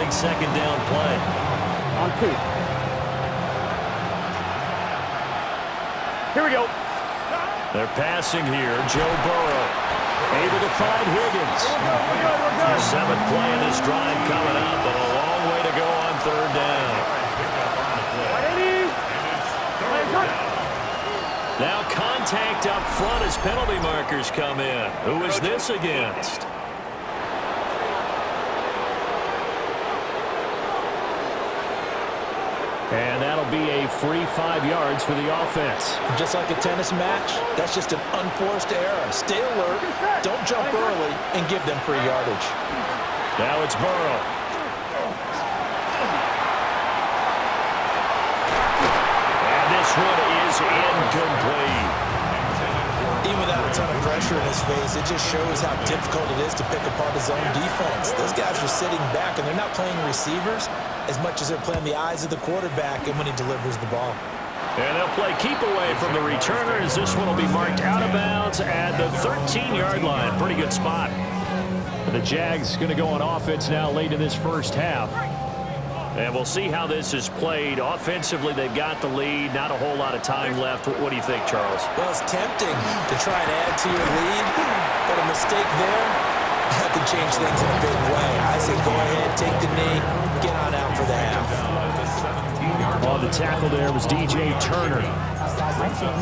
calling second down play. On 2. Here we go. They're passing here. Joe Burrow able to find Higgins. 7th play in this drive coming up, but a long way to go on 3rd down. Now contact up front as penalty markers come in. Who is this against? And that'll be a free 5 yards for the offense. Just like a tennis match, that's just an unforced error. Stay alert, don't jump early, and give them free yardage. Now it's Burrow. And this one is incomplete. Even without a ton of pressure in his face, it just shows how difficult it is to pick apart his own defense. Those guys are sitting back, and they're not playing receivers as much as they're playing the eyes of the quarterback and when he delivers the ball. And they'll play keep away from the returner as this one will be marked out of bounds at the 13-yard line. Pretty good spot. The Jags going to go on offense now late in this first half. And we'll see how this is played. Offensively, they've got the lead. Not a whole lot of time left. What do you think, Charles? Well, it's tempting to try and add to your lead, but a mistake there, that could change things in a big way. I say go ahead, take the knee, get on out for the half. Well, the tackle there was DJ Turner.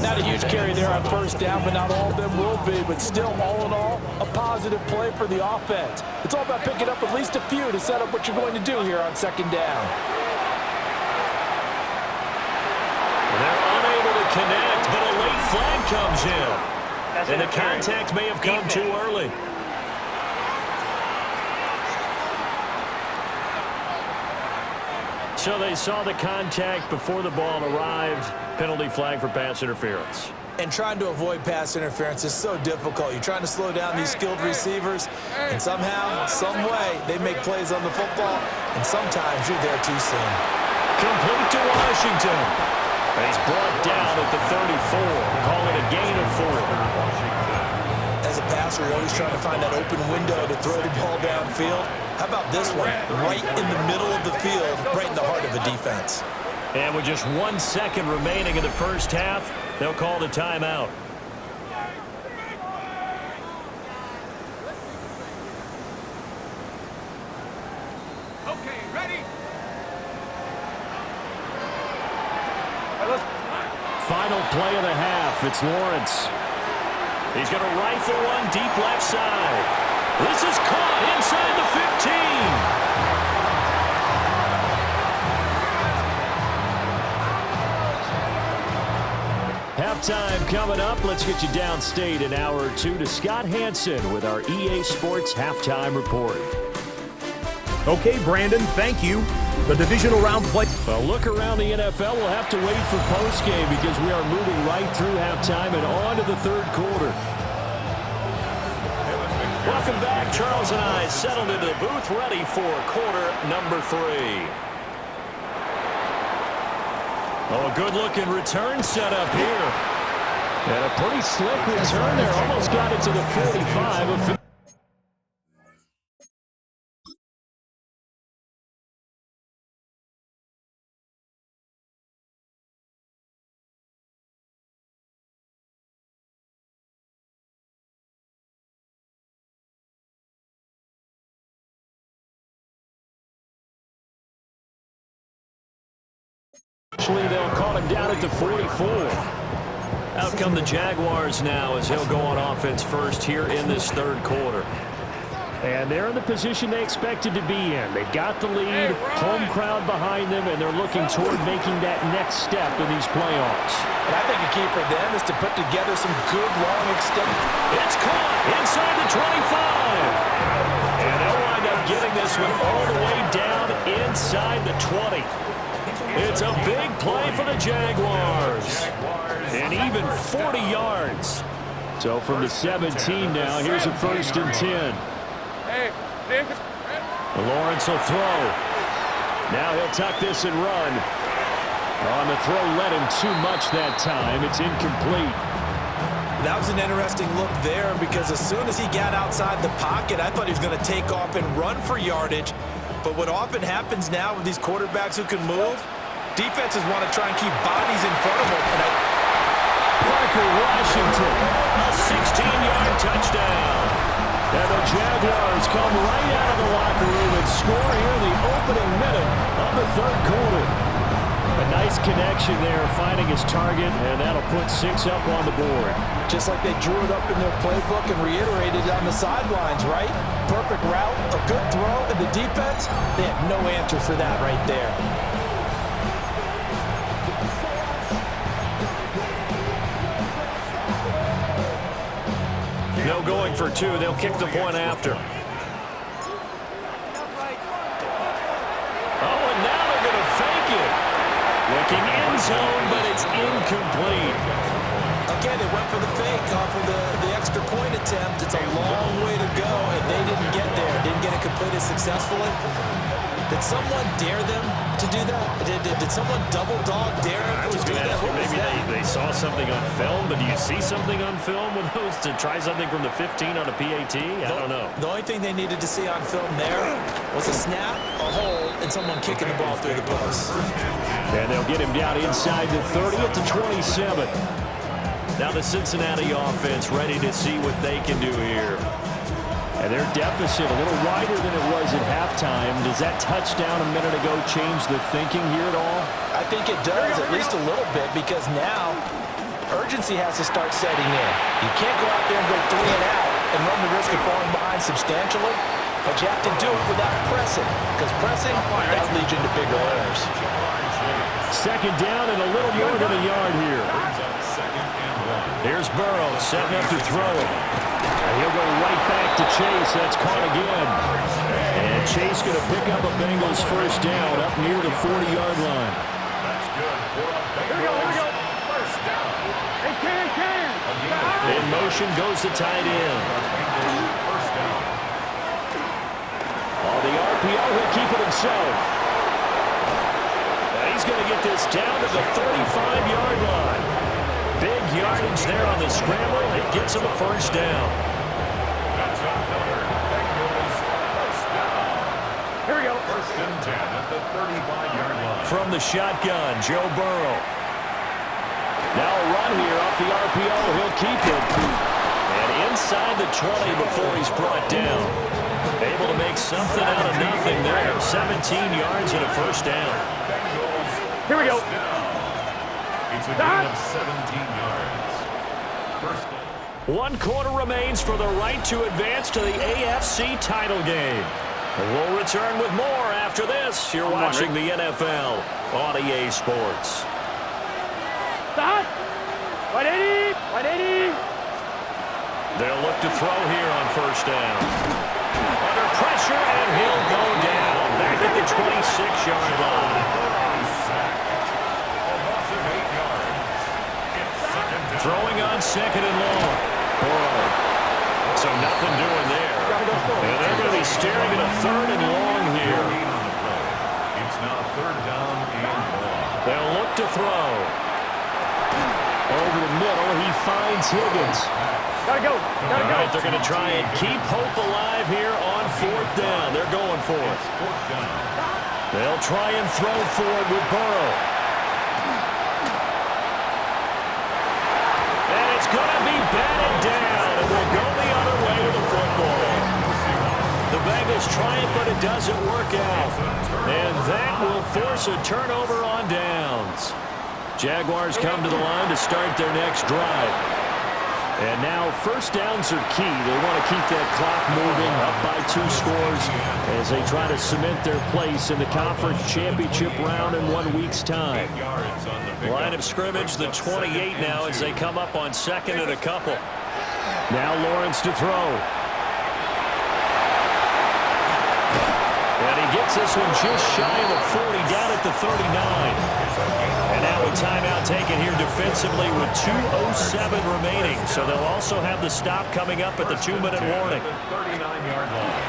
Not a huge carry there on 1st down, but not all of them will be. But still, all in all, a positive play for the offense. It's all about picking up at least a few to set up what you're going to do here on 2nd down. They're unable to connect, but a late flag comes in. And the contact may have come too early. So they saw the contact before the ball arrived. Penalty flag for pass interference. And trying to avoid pass interference is so difficult. You're trying to slow down these skilled receivers, and somehow, some way, they make plays on the football, and sometimes you're there too soon. Complete to Washington. And he's brought down at the 34. Call it a gain of 4. As a passer, you're always trying to find that open window to throw the ball downfield. How about this one? Right in the middle of the field, right in the heart of the defense. And with just 1 second remaining in the first half, they'll call the timeout. Okay, ready? Final play of the half. It's Lawrence. He's going to rifle one deep left side. This is caught inside the 15. Halftime coming up. Let's get you downstate an hour or two to Scott Hansen with our EA Sports Halftime Report. Okay, Brandon, thank you. The divisional round play. A look around the NFL. We'll have to wait for postgame because we are moving right through halftime and on to the 3rd quarter. Welcome back. Charles and I settled into the booth ready for quarter number 3. Oh, a good-looking return set up here. And a pretty slick return there. Almost got it to the 45. They'll call him down at the 44. Out come the Jaguars now as he'll go on offense first here in this 3rd quarter. And they're in the position they expected to be in. They've got the lead, home crowd behind them, and they're looking toward making that next step in these playoffs. And I think a key for them is to put together some good long extend. It's caught inside the 25. And they'll wind up getting this one all the way down inside the 20. It's a big play for the Jaguars. And even 40 yards. So from the 17 now, here's a 1st and 10. Lawrence will throw. Now he'll tuck this and run. On the throw, led him too much that time. It's incomplete. That was an interesting look there because as soon as he got outside the pocket, I thought he was going to take off and run for yardage. But what often happens now with these quarterbacks who can move, defenses want to try and keep bodies in front of them. Parker Washington, a 16-yard touchdown. And the Jaguars come right out of the locker room and score here in the opening minute of the third quarter. A nice connection there, finding his target, and that'll put 6 up on the board. Just like they drew it up in their playbook and reiterated it on the sidelines, right? Perfect route, a good throw, and the defense, they have no answer for that right there. No going for 2. They'll kick the point after. Oh, and now they're going to fake it. Looking end zone, but it's incomplete. Again, they went for the fake off of the extra point attempt. It's a long way to go, and they didn't get there. Didn't get it completed successfully. Did someone dare them to do that? Did someone double dog dare them to do that? Maybe they saw something on film, but do you see something on film with those to try something from the 15 on a PAT? I don't know. The only thing they needed to see on film there was a snap, a hold, and someone kicking the ball through the post. And they'll get him down inside the 30 at the 27. Now the Cincinnati offense ready to see what they can do here. And their deficit a little wider than it was at halftime. Does that touchdown a minute ago change the thinking here at all? I think it does, at least a little bit, because now urgency has to start setting in. You can't go out there and go 3 and out and run the risk of falling behind substantially, but you have to do it without pressing, because pressing, that leads you into bigger errors. Second down and a little more than a yard here. Here's Burrow setting up to throw it. And he'll go right back to Chase. That's caught again. And Chase going to pick up a Bengals first down up near the 40-yard line. Here we go. First down. Hey, can. In motion goes the tight end. On the RPO, he'll keep it himself. And he's going to get this down to the 35-yard line. Big yardage there on the scramble. It gets him a first down. Here we go. First and 10 at the 35-yard line. From the shotgun, Joe Burrow. Now a run here off the RPO. He'll keep it. And inside the 20 before he's brought down. Able to make something out of nothing there. 17 yards and a first down. Here we go. It's a gain of 17 yards. First down. 1 quarter remains for the right to advance to the AFC title game. We'll return with more after this. You're watching the NFL on EA Sports. Stop. 180. They'll look to throw here on first down. Under pressure, and he'll go down. Back at the 26-yard line. Throwing on second and long. Burrow. So nothing doing there. And they're going to be staring at a third and long here. It's now third down and long. They'll look to throw. Over the middle, he finds Higgins. Gotta go. All right, they're going to try and keep hope alive here on fourth down. They're going for it. Fourth down. They'll try and throw for it with Burrow. And it's going to be batted down. And we'll go the other way with the football. The Bengals try it, but it doesn't work out. And that will force a turnover on downs. Jaguars come to the line to start their next drive. And now first downs are key. They want to keep that clock moving up by 2 scores as they try to cement their place in the conference championship round in 1 week's time. Line of scrimmage, the 28 now as they come up on second and a couple. Now Lawrence to throw. And he gets this one just shy of the 40, down at the 39. And now a timeout taken here defensively with 2:07 remaining. So they'll also have the stop coming up at the 2-minute warning. 39-yard line.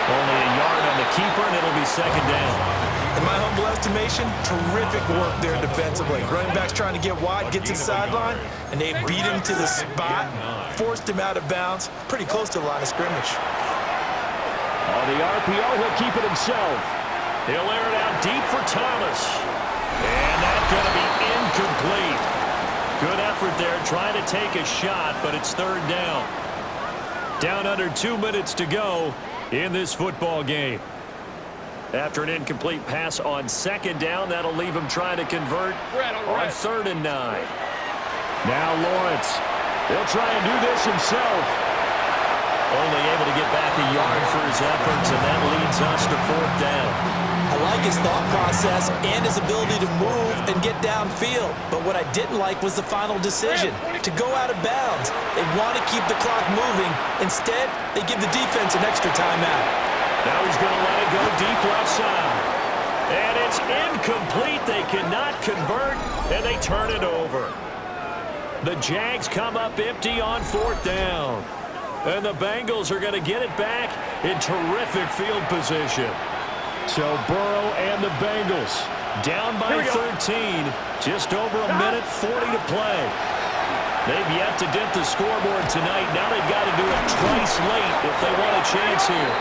Only a yard on the keeper, and it'll be second down. In my humble estimation, terrific work there defensively. Running back's trying to get wide, get to the sideline, and they beat him to the spot. forced him out of bounds pretty close to the line of scrimmage. On the RPO, he'll keep it himself. He'll air it out deep for Thomas. And that's going to be incomplete. Good effort there trying to take a shot, but it's third down. Down under 2 minutes to go in this football game. After an incomplete pass on second down, that'll leave him trying to convert on 3rd and 9. Now Lawrence. He'll try and do this himself. Only able to get back a yard for his efforts, and that leads us to 4th down. I like his thought process and his ability to move and get downfield. But what I didn't like was the final decision, to go out of bounds. They want to keep the clock moving. Instead, they give the defense an extra timeout. Now he's going to let it go deep left side. And it's incomplete. They cannot convert, and they turn it over. The Jags come up empty on 4th down. And the Bengals are going to get it back in terrific field position. So Burrow and the Bengals down by 13. Just over a minute 40 to play. They've yet to dent the scoreboard tonight. Now they've got to do it twice late if they want a chance here.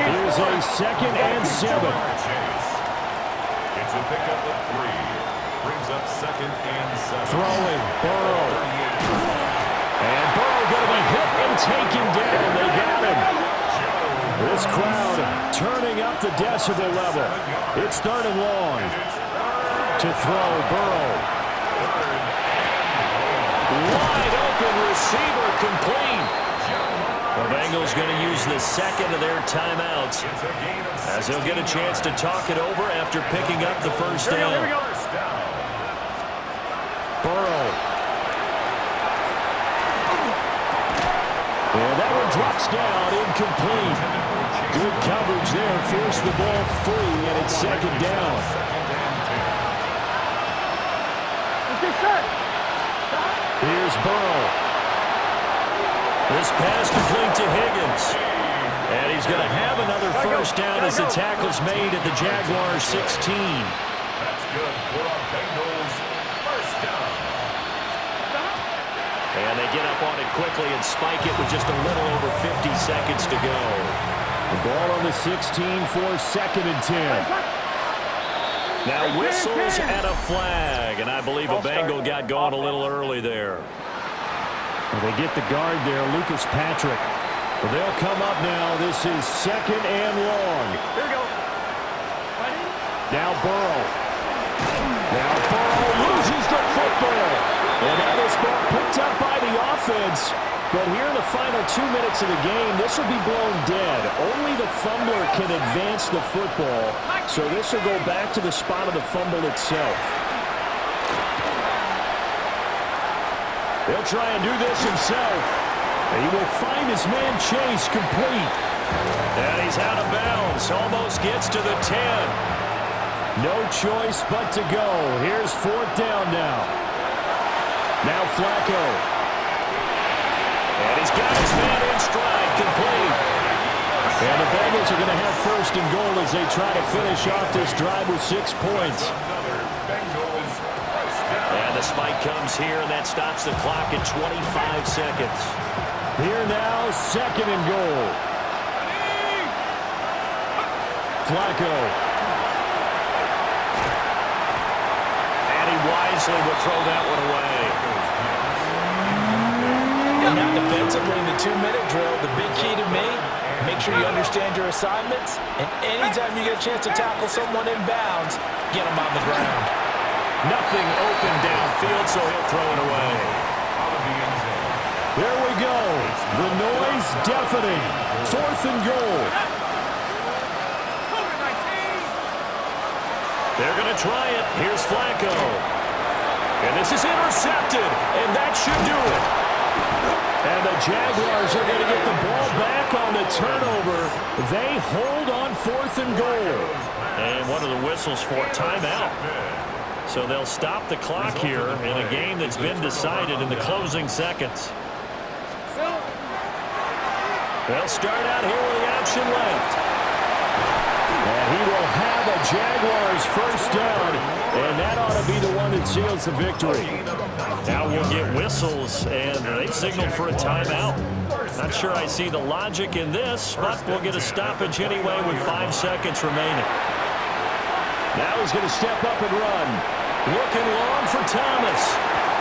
Here's a 2nd and 7. It's a pickup of 3. Brings up 2nd and 7. Throwing, Burrow. And Burrow going to be hit and taken down. They got him. This crowd turning up the decibel level. It's 3rd and long. To throw, Burrow. Wide open receiver complete. The Bengals going to use the 2nd of their timeouts as they'll get a chance to talk it over after picking up the 1st down. Burrow. And that one drops down, incomplete. Good coverage there, forced the ball free, and it's 2nd down. Here's Burrow. This pass complete to Higgins. And he's going to have another 1st down as the tackle's made at the Jaguars 16. That's good for our Bengals. 1st down. And they get up on it quickly and spike it with just a little over 50 seconds to go. The ball on the 16 for 2nd and 10. Now whistles and a flag, and I believe a Bengal got going a little early there. Well, they get the guard there, Lucas Patrick. Well, they'll come up now. This is 2nd and long. Here we go. Now Burrow. Now Burrow loses the football. And that is ball picked up by the offense. But here in the final 2 minutes of the game, this will be blown dead. Only the fumbler can advance the football. So this will go back to the spot of the fumble itself. He'll try and do this himself. He will find his man Chase complete. And he's out of bounds. Almost gets to the 10. No choice but to go. Here's 4th down now. Now Flacco. And he's got his man in stride, complete. And the Bengals are going to have 1st and goal as they try to finish off this drive with 6 points. And the spike comes here, and that stops the clock at 25 seconds. Here now, 2nd and goal. Flacco. And he wisely will throw that one away. Now defensively in the 2-minute drill, the big key to me, make sure you understand your assignments, and anytime you get a chance to tackle someone in bounds, get them on the ground. Nothing open downfield, so he'll throw it away. There we go. The noise deafening. 4th and goal. They're going to try it. Here's Flacco. And this is intercepted, and that should do it. And the Jaguars are going to get the ball back on the turnover. They hold on 4th and goal. And one of the whistles for timeout. So they'll stop the clock here in a game that's been decided in the closing seconds. They'll start out here with the option left. And he will have a Jaguars first down, and that ought to be the one that seals the victory. Now we'll get whistles, and they've signaled for a timeout. Not sure I see the logic in this, but we'll get a stoppage anyway with 5 seconds remaining. Now he's going to step up and run. Looking long for Thomas.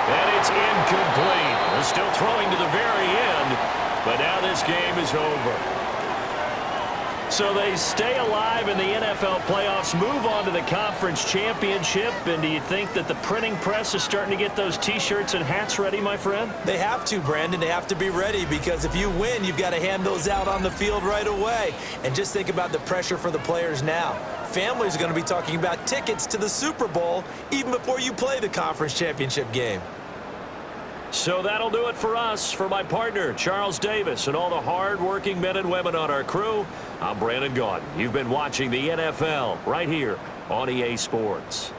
And it's incomplete. They're still throwing to the very end, but now this game is over. So they stay alive in the NFL playoffs, move on to the conference championship. And do you think that the printing press is starting to get those T-shirts and hats ready, my friend? They have to, Brandon. They have to be ready because if you win, you've got to hand those out on the field right away. And just think about the pressure for the players now. Families are going to be talking about tickets to the Super Bowl even before you play the conference championship game. So that'll do it for us. For my partner, Charles Davis, and all the hard-working men and women on our crew, I'm Brandon Gaudin. You've been watching the NFL right here on EA Sports.